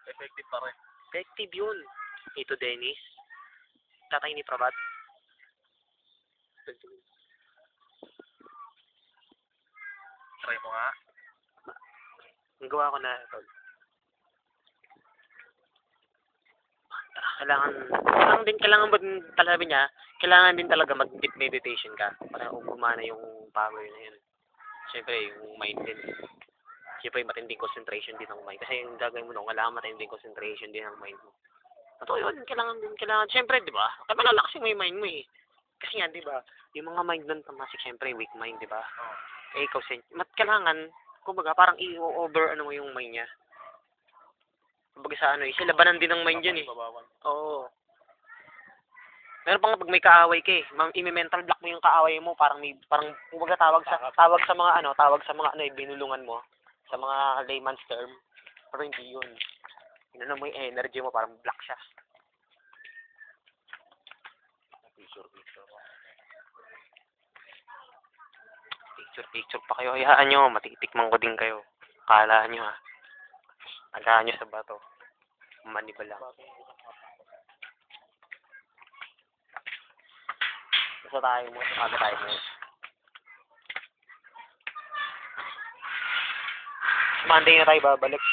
Effective pa rin. Effective yun. Ito, Dennis. Tatay ni Prabat. Try mo nga. Ang gawa ko na ito. Kailangan ba din talaga niya, kailangan din talaga mag-deep meditation ka para gumana yung power na yun. Siyempre, yung mind din. Siyempre, matinding concentration din ng mind. Kasi yung gagawin mo nung, kailangan matinding concentration din ng mind mo. Totoo yun, kailangan. Siyempre, di ba? Kaya malalakas yung mind mo eh. Kasi nga, di ba, yung mga mind nun, tamasik, siyempre, weak mind, di ba? Eh, ikaw, kailangan, kumbaga, parang i-over, mo yung mind niya. Kumbaga sa isa labanan din ng mind yun eh. Oo. Meron pa nga pag may kaaway ka eh, i-mental block mo yung kaaway mo, parang kumbaga tawag sa mga binulungan mo, sa mga layman's term. Pero hindi yun. Inano mo yung energy mo, parang block siya. Picture pa kayo. Hayaan nyo, matitikman ko din kayo. Akala nyo ha. Akala nyo sa bato. Maniba lang. Basta tayo mo. Monday na tayo babalik.